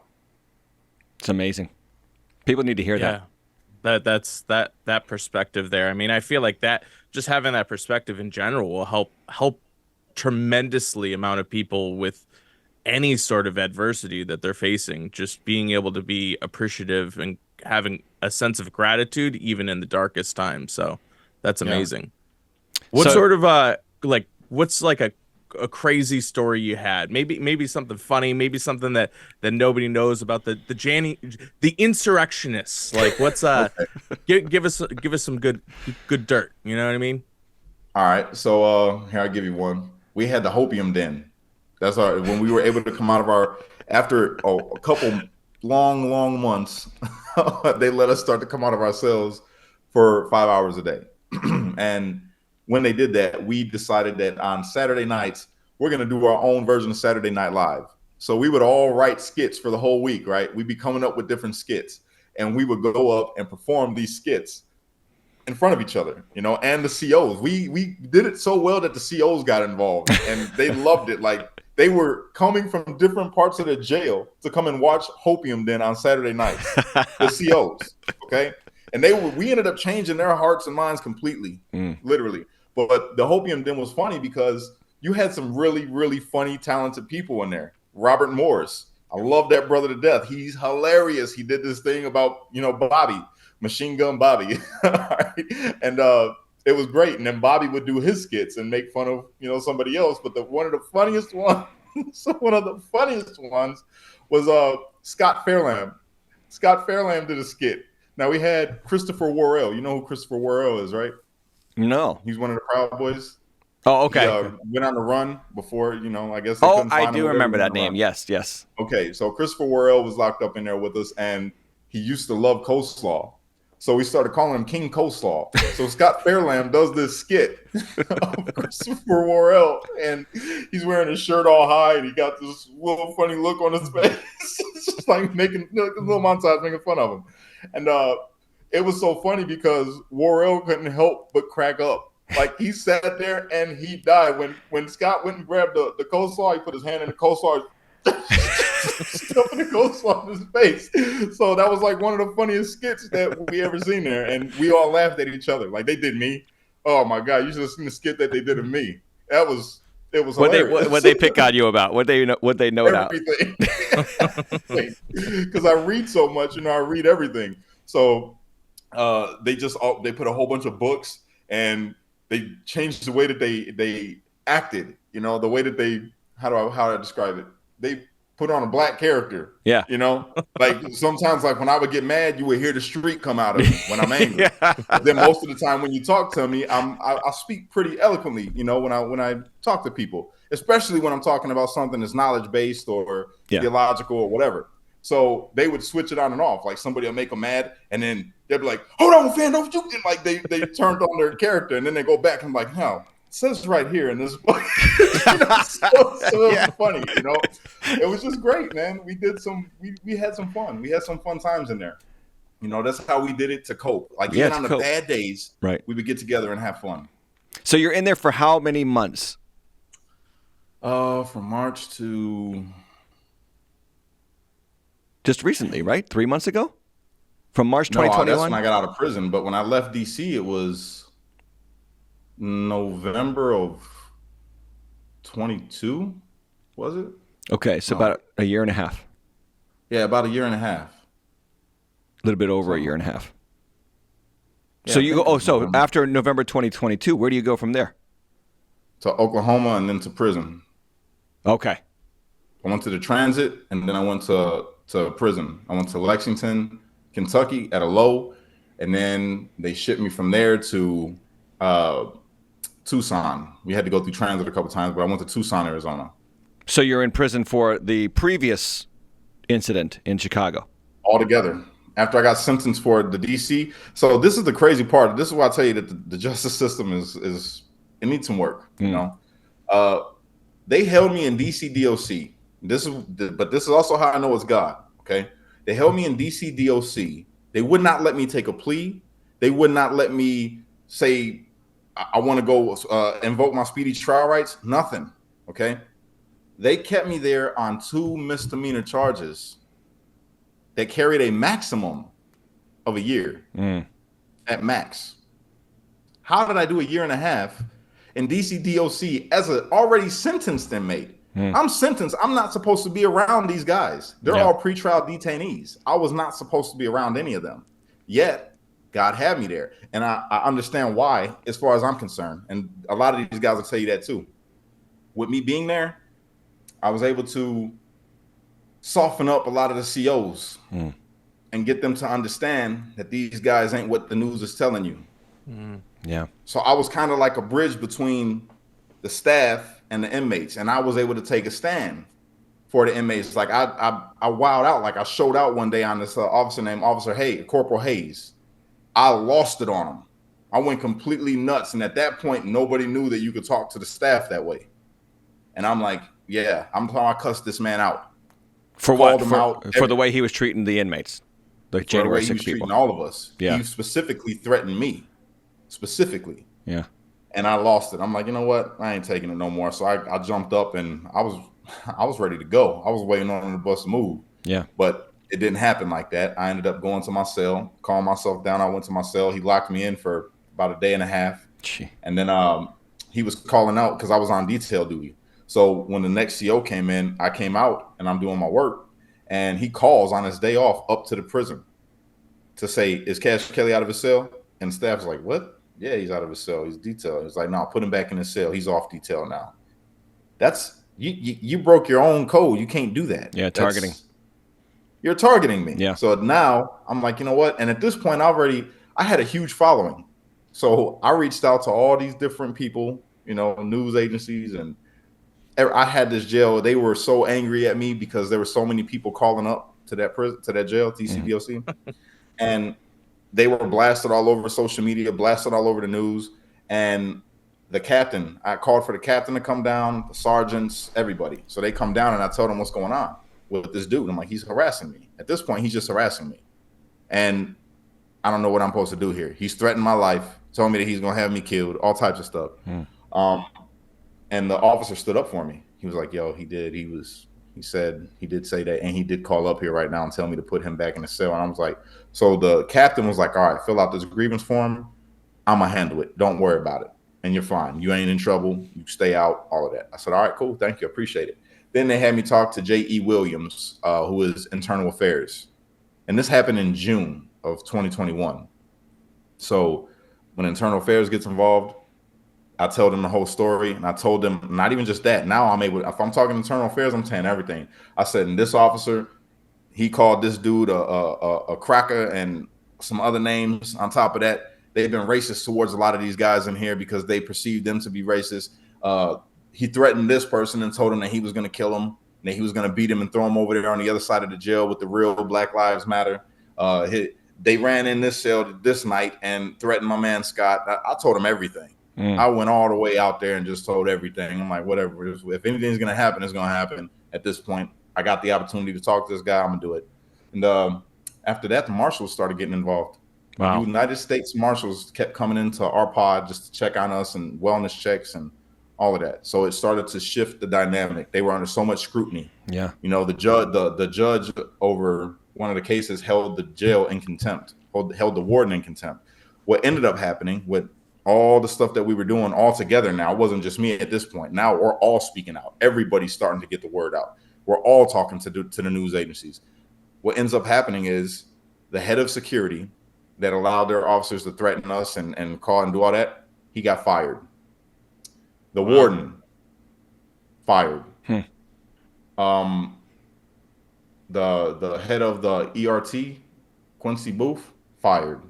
It's amazing. People need to hear that. That's that perspective there. I mean, I feel like that, just having that perspective in general will help tremendously amount of people with any sort of adversity that they're facing. Just being able to be appreciative and having a sense of gratitude even in the darkest times. So that's amazing. What sort of what's like a crazy story you had? Maybe something funny, maybe something that nobody knows about the insurrectionists. Like, what's give us some good dirt, you know what I mean? All right, so here, I'll give you one. We had the Hopium Den. That's when we were able to come out of after a couple long months, they let us start to come out of our cells for 5 hours a day. And when they did that, we decided that on Saturday nights, we're going to do our own version of Saturday Night Live. So we would all write skits for the whole week, right? We'd be coming up with different skits, and we would go up and perform these skits in front of each other, and the COs. We did it so well that the COs got involved, and they loved it. Like, they were coming from different parts of the jail to come and watch Hopium Den on Saturday nights, the COs, okay? And we ended up changing their hearts and minds completely, literally. But the Hopium Den was funny because you had some really, really funny, talented people in there. Robert Morris, I love that brother to death. He's hilarious. He did this thing about, Bobby, Machine Gun Bobby. And it was great. And then Bobby would do his skits and make fun of, somebody else. But one of the funniest ones was Scott Fairlamb. Scott Fairlamb did a skit. Now, we had Christopher Worrell. You know who Christopher Worrell is, right? No. He's one of the Proud Boys. Oh, okay. He went on the run before, I guess. I do remember that name. Yes. Okay, so Christopher Worrell was locked up in there with us, and he used to love coleslaw. So we started calling him King Coleslaw. So Scott Fairlamb does this skit of Christopher Worrell, and he's wearing his shirt all high, and he got this little funny look on his face. It's just like making a little montage, making fun of him. And it was so funny because Worrell couldn't help but crack up Like he sat there and he died. When Scott went and grabbed the coleslaw, he put his hand in the coleslaw, stuffing the coleslaw in his face. So that was like one of the funniest skits that we ever seen there, and we all laughed at each other. Like they did me. Oh my god, you should have seen the skit that they did of me. It was hilarious. What they pick on you about? What they note out? Everything. Because I read so much, I read everything. So they put a whole bunch of books, and they changed the way that they acted. The way that they how do I describe it? They put on a black character. Yeah. Like sometimes, like when I would get mad, you would hear the street come out of me when I'm angry. Yeah. Then most of the time when you talk to me, I speak pretty eloquently, when I talk to people, especially when I'm talking about something that's knowledge based or theological or whatever. So they would switch it on and off. Like somebody will make them mad, and then they'd be like, "Hold on, fan, don't you?" And like they turned on their character, and then they go back and like, "No, it says right here in this book." So it was funny, It was just great, man. We had some fun. We had some fun times in there. That's how we did it to cope. Like even on the bad days, right? We would get together and have fun. So you're in there for how many months? From March to just recently, right? 3 months ago? From March 2021? No, that's when I got out of prison. But when I left DC, it was November of 22, was it? Okay, so about a year and a half. Yeah, about a year and a half. A little bit over a year and a half. Yeah, so after November 2022, where do you go from there? To Oklahoma and then to prison. Okay. I went to the transit, and then I went to prison. I went to Lexington, Kentucky at a low, and then they shipped me from there to Tucson. We had to go through transit a couple times, but I went to Tucson, Arizona. So you're in prison for the previous incident in Chicago? Altogether. After I got sentenced for the DC. So this is the crazy part. This is why I tell you that the justice system is it needs some work, They held me in DC DOC. But this is also how I know it's God. Okay. They held me in DC DOC. They would not let me take a plea. They would not let me say, I want to go invoke my speedy trial rights. Nothing. Okay. They kept me there on 2 misdemeanor charges that carried a maximum of a year at max. How did I do a year and a half in DC DOC as an already sentenced inmate? I'm sentenced. I'm not supposed to be around these guys. They're all pretrial detainees. I was not supposed to be around any of them. Yet, God had me there. And I understand why, as far as I'm concerned. And a lot of these guys will tell you that too. With me being there, I was able to soften up a lot of the COs and get them to understand that these guys ain't what the news is telling you. Yeah. So I was kind of like a bridge between the staff and the inmates, and I was able to take a stand for the inmates. Like I wowed out. Like I showed out one day on this officer named Corporal Hayes. I lost it on him. I went completely nuts, and at that point, nobody knew that you could talk to the staff that way. And I'm like, yeah, I cussed this man out. For what? For the way he was treating the inmates, the January 6 people. Treating all of us. Yeah. He specifically threatened me. Specifically. Yeah. And I lost it. I'm like, you know what? I ain't taking it no more. So I jumped up and I was ready to go. I was waiting on the bus to move. Yeah. But it didn't happen like that. I ended up going to my cell, calming myself down. I went to my cell. He locked me in for about a day and a half. Gee. And then he was calling out because I was on detail duty. So when the next CO came in, I came out and I'm doing my work. And he calls on his day off up to the prison to say, is Kash Kelly out of his cell? And the staff's like, what? Yeah, he's out of his cell. He's detailed. He's like, no, put him back in his cell. He's off detail now. That's you broke your own code. You can't do that. Yeah, targeting. You're targeting me. Yeah. So now I'm like, you know what? And at this point, I had a huge following. So I reached out to all these different people, news agencies, and I had this jail. They were so angry at me because there were so many people calling up to that prison, to that jail, TCDOC, and they were blasted all over social media, blasted all over the news. And the captain, I called for the captain to come down, the sergeants, everybody. So they come down and I told them what's going on with this dude. I'm like, he's harassing me. At this point, he's just harassing me. And I don't know what I'm supposed to do here. He's threatened my life. told me that he's gonna have me killed, all types of stuff. And the officer stood up for me. He was like, yo, he did. He said he did say that, and he did call up here right now and tell me to put him back in the cell. And I was like, so the captain was like, all right, fill out this grievance form. I'm gonna handle it. Don't worry about it. And you're fine. You ain't in trouble. You stay out, all of that. I said, all right, cool. Thank you. Appreciate it. Then they had me talk to J.E. Williams, who is Internal Affairs. And this happened in June of 2021. So when Internal Affairs gets involved, I tell them the whole story, and I told them not even just that. Now I'm able, if I'm talking Internal Affairs, I'm saying everything. I said, and this officer, he called this dude a cracker and some other names on top of that. They've been racist towards a lot of these guys in here because they perceived them to be racist. He threatened this person and told him that he was going to kill him, and that he was going to beat him and throw him over there on the other side of the jail with the real Black Lives Matter. They ran in this cell this night and threatened my man Scott. I told him everything. I went all the way out there and just told everything. I'm like, whatever. If anything's going to happen, it's going to happen. At this point, I got the opportunity to talk to this guy. I'm going to do it. And after that, the marshals started getting involved. Wow. United States Marshals kept coming into our pod just to check on us and wellness checks and all of that. So it started to shift the dynamic. They were under so much scrutiny. Yeah. You know, the judge over one of the cases held the jail in contempt, held the warden in contempt. What ended up happening with all the stuff that we were doing all together now, it wasn't just me at this point. Now we're all speaking out. Everybody's starting to get the word out. We're all talking to the news agencies. What ends up happening is the head of security that allowed their officers to threaten us and call and do all that, he got fired. The warden fired. The head of the ERT, Quincy Booth, fired.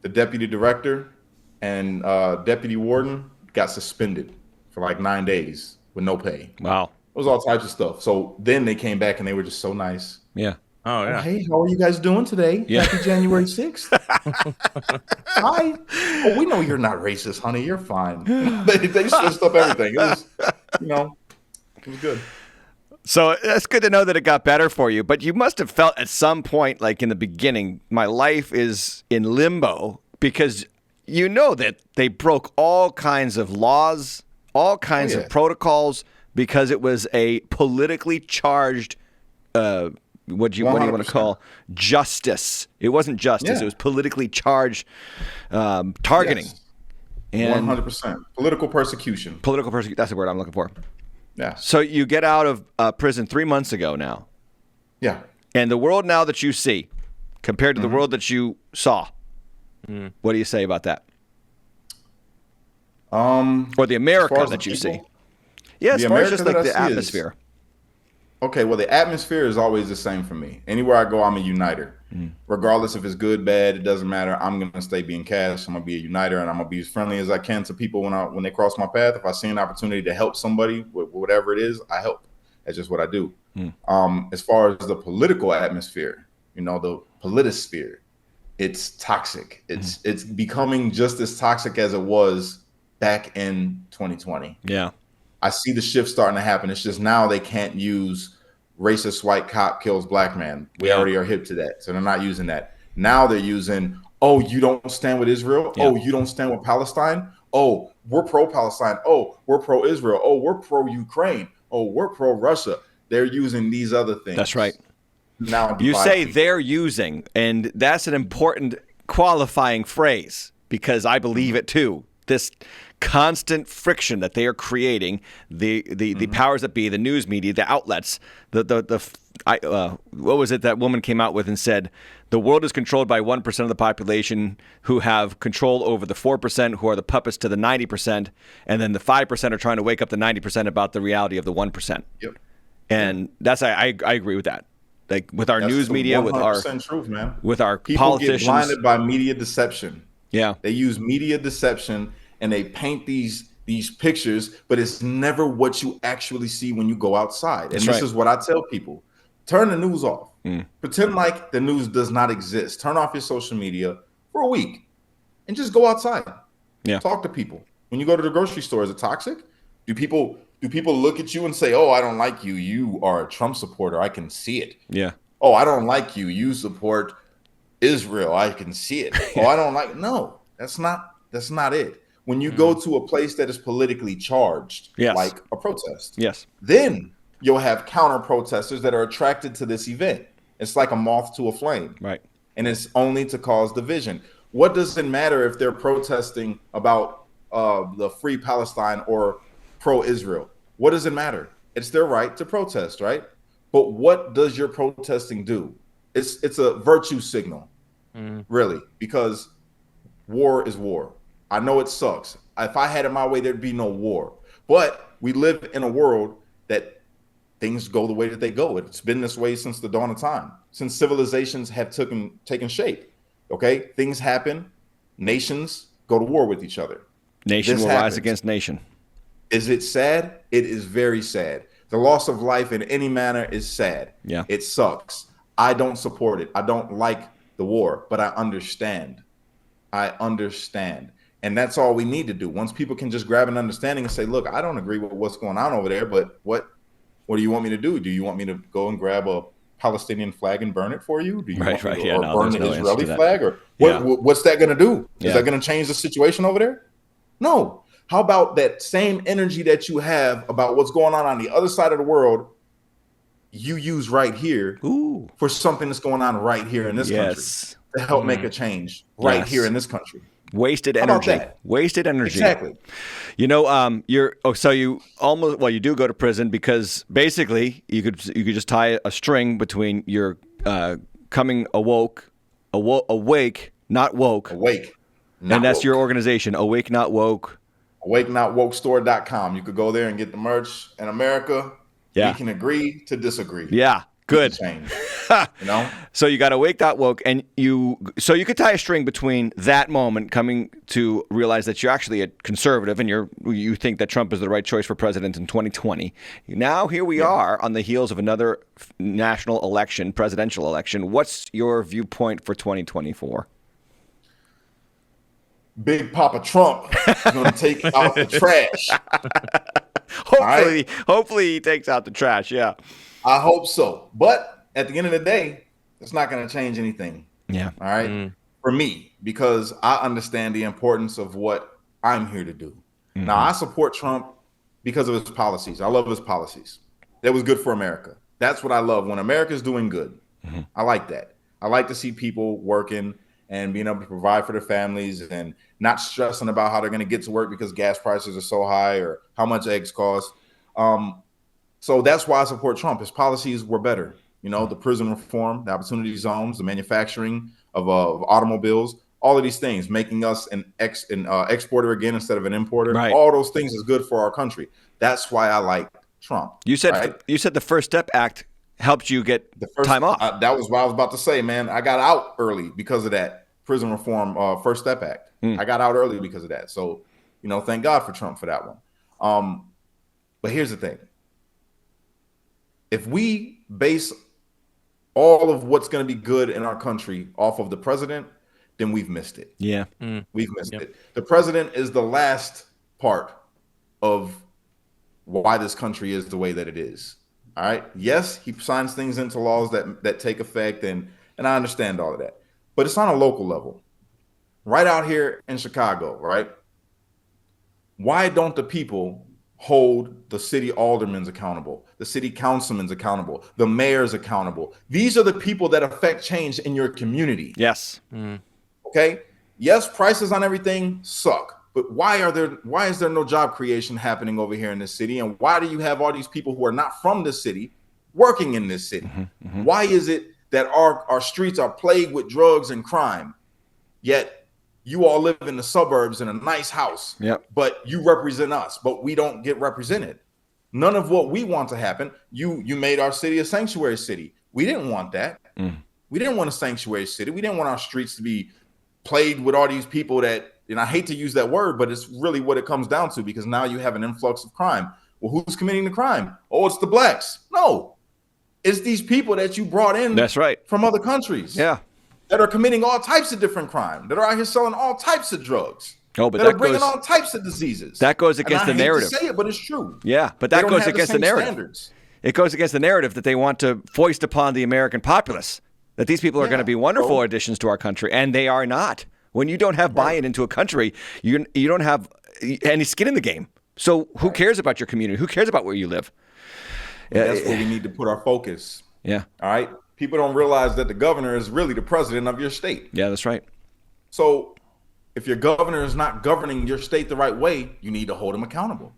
The deputy director and deputy warden got suspended for like 9 days with no pay. Wow. It was all types of stuff. So then they came back and they were just so nice. Yeah. Oh, yeah. Oh, hey, how are you guys doing today? Yeah. Happy January 6th. Hi. Oh, we know you're not racist, honey. You're fine. They switched up everything. It was, it was good. So it's good to know that it got better for you, but you must have felt at some point, like in the beginning, my life is in limbo, because you know that they broke all kinds of laws, all kinds of protocols, because it was a politically charged, what do you want to call justice? It wasn't justice; it was politically charged targeting. Yes. And 100% political persecution. Political persecution. That's the word I'm looking for. Yeah. So you get out of prison 3 months ago now. Yeah. And the world now that you see, compared to the world that you saw, what do you say about that? Or the America that you see? Yeah, as far as just like the atmosphere. Okay, well, the atmosphere is always the same for me. Anywhere I go, I'm a uniter. Regardless if it's good, bad, it doesn't matter. I'm going to stay being Kash. I'm going to be a uniter, and I'm going to be as friendly as I can to people when they cross my path. If I see an opportunity to help somebody with whatever it is, I help. That's just what I do. As far as the political atmosphere, the politosphere, it's toxic. It's becoming just as toxic as it was back in 2020. Yeah. I see the shift starting to happen. It's just now they can't use racist white cop kills black man. We already are hip to that. So they're not using that. Now they're using, oh, you don't stand with Israel? Yeah. Oh, you don't stand with Palestine? Oh, we're pro-Palestine. Oh, we're pro-Israel. Oh, we're pro-Ukraine. Oh, we're pro-Russia. They're using these other things. That's right. Now you say people. They're using, and that's an important qualifying phrase, because I believe it too. This constant friction that they are creating, the powers that be, the news media, the outlets, what was it that woman came out with and said, the world is controlled by 1% of the population who have control over the 4% who are the puppets to the 90%, and then the 5% are trying to wake up the 90% about the reality of the 1%. Yep. And that's I agree with that. Like with our news media, with our truth, man. With our people politicians, get blinded by media deception. Yeah, they use media deception. And they paint these pictures, but it's never what you actually see when you go outside. And this is what I tell people. Turn the news off. Pretend like the news does not exist. Turn off your social media for a week and just go outside. Yeah. Talk to people. When you go to the grocery store, is it toxic? Do people look at you and say, oh, I don't like you. You are a Trump supporter. I can see it. Yeah. Oh, I don't like you. You support Israel. I can see it. Oh, I don't like. No, that's not That's not it. When you go to a place that is politically charged, Yes. like a protest, Yes. then you'll have counter protesters that are attracted to this event. It's like a moth to a flame. Right. And it's only to cause division. What does it matter if they're protesting about the free Palestine or pro-Israel? What does it matter? It's their right to protest, right? But what does your protesting do? It's a virtue signal, really, because war is war. I know it sucks. If I had it my way, there'd be no war. But we live in a world that things go the way that they go. It's been this way since the dawn of time, since civilizations have taken shape. Okay, things happen. Nations go to war with each other. Nation will rise against nation. Is it sad? It is very sad. The loss of life in any manner is sad. Yeah, it sucks. I don't support it. I don't like the war, but I understand. And that's all we need to do. Once people can just grab an understanding and say, look, I don't agree with what's going on over there, but what do you want me to do? Do you want me to go and grab a Palestinian flag and burn it for you? Do you want me to burn the Israeli flag? Or what's that going to do? Is that going to change the situation over there? No. How about that same energy that you have about what's going on the other side of the world, you use right here for something that's going on right here in this country to help make a change right here in this country. Wasted energy. Wasted energy. Exactly. You know, you do go to prison because basically you could just tie a string between your coming awake, not woke. Awake. And that's your organization, Awake Not Woke. AwakeNotWokeStore.com. You could go there and get the merch. In America, we can agree to disagree. Yeah. Good. Change, you know? So you got Awake.woke, and you could tie a string between that moment coming to realize that you're actually a conservative and you think that Trump is the right choice for president in 2020. Now here we are on the heels of another national election, presidential election. What's your viewpoint for 2024? Big Papa Trump is going to take out the trash. Hopefully he takes out the trash. Yeah. I hope so. But at the end of the day, it's not going to change anything. Yeah. All right. For me, because I understand the importance of what I'm here to do. Now, I support Trump because of his policies. I love his policies. That was good for America. That's what I love. When America's doing good, I like that. I like to see people working and being able to provide for their families and not stressing about how they're going to get to work because gas prices are so high or how much eggs cost. So that's why I support Trump. His policies were better. You know, the prison reform, the opportunity zones, the manufacturing of automobiles, all of these things, making us an exporter again instead of an importer. Right. All those things is good for our country. That's why I like Trump. You said the First Step Act helped you get time off. That was what I was about to say, man. I got out early because of that prison reform, First Step Act. I got out early because of that. So, you know, thank God for Trump for that one. But here's the thing. If we base all of what's going to be good in our country off of the president, then we've missed it. Yeah. We've missed it. The president is the last part of why this country is the way that it is. All right. Yes, he signs things into laws that take effect, and I understand all of that. But it's on a local level. Right out here in Chicago, right? Why don't the people hold the city aldermen accountable, the city councilmen accountable, the mayors accountable? These are the people that affect change in your community. Yes. Okay. Yes, prices on everything suck, but why is there no job creation happening over here in this city? And why do you have all these people who are not from this city working in this city? Why is it that our streets are plagued with drugs and crime, yet you all live in the suburbs in a nice house, but you represent us, but we don't get represented? None of what we want to happen. You made our city a sanctuary city. We didn't want that. We didn't want a sanctuary city. We didn't want our streets to be plagued with all these people that, and I hate to use that word, but it's really what it comes down to, because now you have an influx of crime. Well, who's committing the crime? Oh, it's the blacks. No, it's these people that you brought in. That's right. From other countries. Yeah. That are committing all types of different crime, that are out here selling all types of drugs. Oh, but that are bringing all types of diseases. That goes against the narrative. I hate to say it, but it's true. Yeah, but that goes against the narrative. Standards. It goes against the narrative that they want to foist upon the American populace, that these people are going to be wonderful additions to our country, and they are not. When you don't have buy-in into a country, you don't have any skin in the game. So who cares about your community? Who cares about where you live? That's where we need to put our focus. Yeah. All right. People don't realize that the governor is really the president of your state. Yeah, that's right. So if your governor is not governing your state the right way, you need to hold him accountable.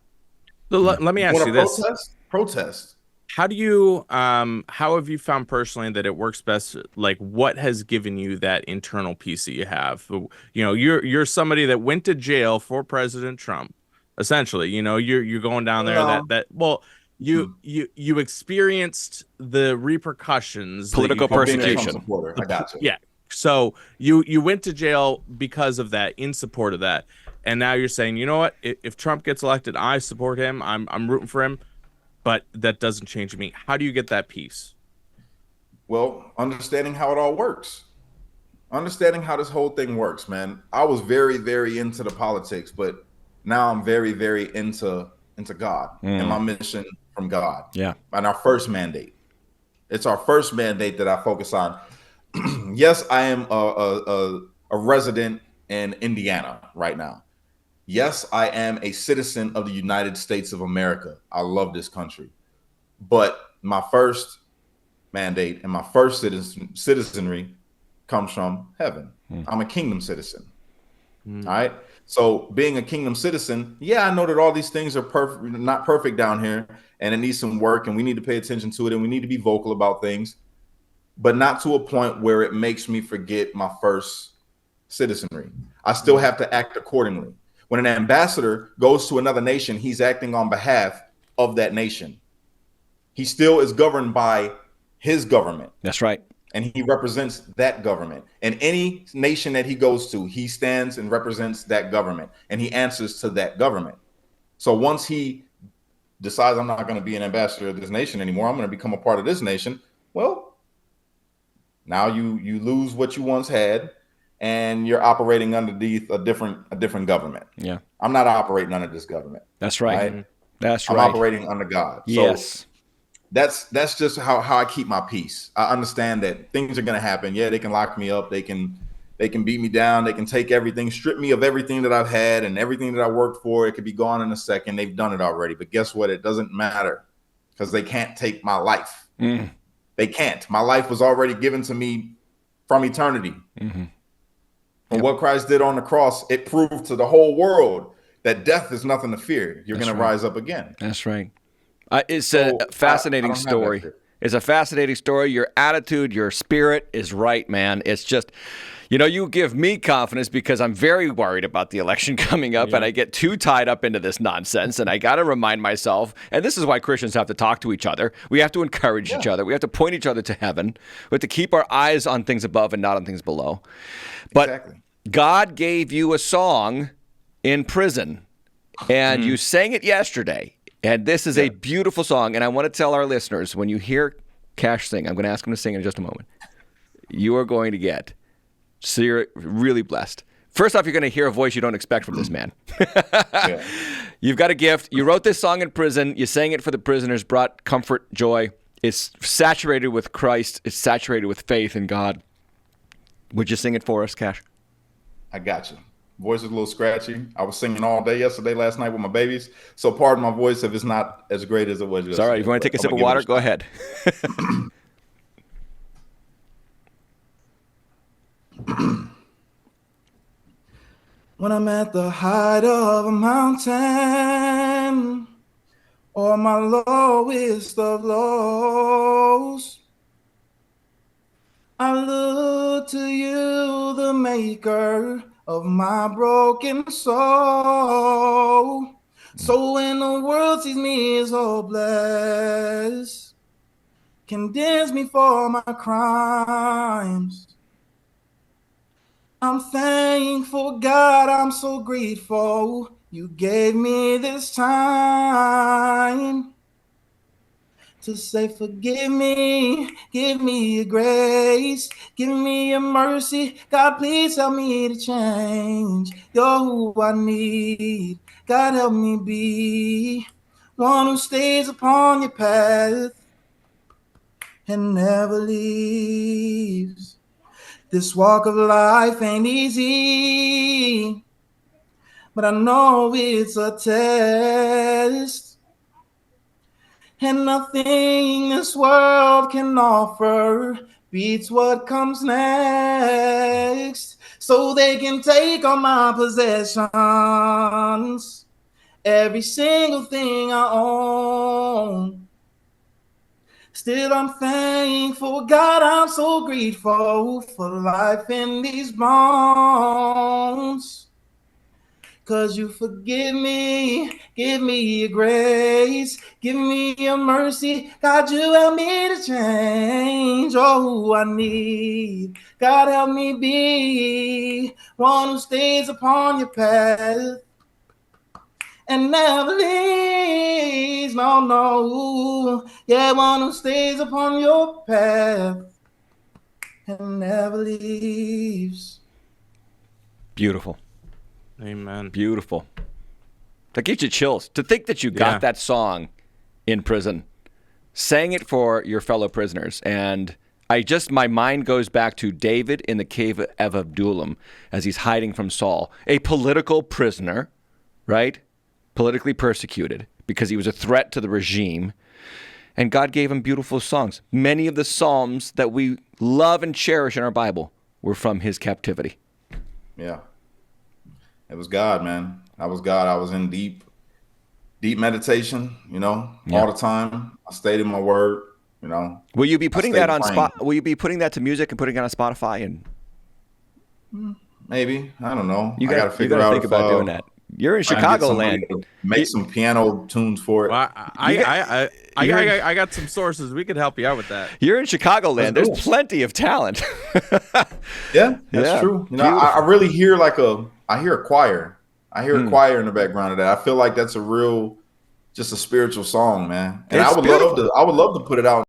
Let me ask you this. Protest. How do you how have you found personally that it works best? Like, what has given you that internal peace that you have? You know, you're somebody that went to jail for President Trump, essentially. You know, you're going down there you experienced the repercussions, political persecution. I got you. Yeah. So you went to jail because of that, in support of that. And now you're saying, you know what, if Trump gets elected, I support him. I'm rooting for him. But that doesn't change me. How do you get that peace? Well, understanding how it all works. Understanding how this whole thing works, man. I was very, very into the politics, but now I'm very, very into God and my mission from God. Yeah. And our first mandate. It's our first mandate that I focus on. Yes, I am a resident in Indiana right now. Yes, I am a citizen of the United States of America. I love this country. But my first mandate and my first citizenry comes from heaven. I'm a kingdom citizen. All right. So being a kingdom citizen, yeah, I know that all these things are not perfect down here, and it needs some work, and we need to pay attention to it, and we need to be vocal about things, but not to a point where it makes me forget my first citizenry. I still have to act accordingly. When an ambassador goes to another nation, he's acting on behalf of that nation. He still is governed by his government. That's right. And he represents that government. And any nation that he goes to, he stands and represents that government, and he answers to that government. So once he decides, I'm not going to be an ambassador of this nation anymore, I'm going to become a part of this nation, well, now you lose what you once had, and you're operating underneath a different government. Yeah. I'm not operating under this government. That's right. Right? That's I'm right. operating under God. Yes. So that's just how I keep my peace. I understand that things are going to happen. Yeah, they can lock me up. They can beat me down. They can take everything, strip me of everything that I've had and everything that I worked for. It could be gone in a second. They've done it already. But guess what? It doesn't matter, because they can't take my life. They can't. My life was already given to me from eternity. And what Christ did on the cross, it proved to the whole world that death is nothing to fear. You're going to rise up again. That's right. It's a fascinating story. It's a fascinating story. Your attitude, your spirit is right, man. It's just, you give me confidence because I'm very worried about the election coming up, and I get too tied up into this nonsense, and I got to remind myself, and this is why Christians have to talk to each other. We have to encourage each other. We have to point each other to heaven. We have to keep our eyes on things above and not on things below. But God gave you a song in prison, and you sang it yesterday. And this is a beautiful song, and I want to tell our listeners, when you hear Kash sing, I'm going to ask him to sing in just a moment, you are going to get really blessed. First off, you're going to hear a voice you don't expect from this man. You've got a gift. You wrote this song in prison. You sang it for the prisoners, brought comfort, joy. It's saturated with Christ. It's saturated with faith in God. Would you sing it for us, Kash? I got you. Voice is a little scratchy. I was singing all day last night with my babies. So pardon my voice if it's not as great as it was yesterday. It's all right. If you want to take a sip of water, go ahead. When I'm at the height of a mountain, or my lowest of lows, I look to you, the maker of my broken soul. So when the world sees me as hopeless, condemns me for my crimes, I'm thankful, God, I'm so grateful you gave me this time to say, forgive me, give me your grace, give me your mercy. God, please help me to change. You're who I need. God, help me be one who stays upon your path and never leaves. This walk of life ain't easy, but I know it's a test. And nothing this world can offer beats what comes next. So they can take all my possessions, every single thing I own. Still I'm thankful, God, I'm so grateful for life in these bones. Cause you forgive me, give me your grace, give me your mercy. God, you help me to change all who I need. God, help me be one who stays upon your path and never leaves. No, no. Yeah, one who stays upon your path and never leaves. Beautiful. Amen. Beautiful. That gives you chills to think that you got that song in prison, sang it for your fellow prisoners. And my mind goes back to David in the cave of Adullam as he's hiding from Saul, a political prisoner, right? Politically persecuted because he was a threat to the regime. And God gave him beautiful songs. Many of the Psalms that we love and cherish in our Bible were from his captivity. Yeah. It was God, man. I was God. I was in deep meditation, all the time. I stayed in my word, Will you be putting that on Will you be putting that to music and putting it on Spotify? And maybe, I don't know. I got to figure out. Think about doing that. You're in Chicagoland. Make some piano tunes for it. Well, I got some sources. We could help you out with that. You're in Chicagoland. There's plenty of talent. Yeah, that's true. I really hear I hear a choir. I hear a choir in the background of that. I feel like that's just a spiritual song, man. And I would love to put it out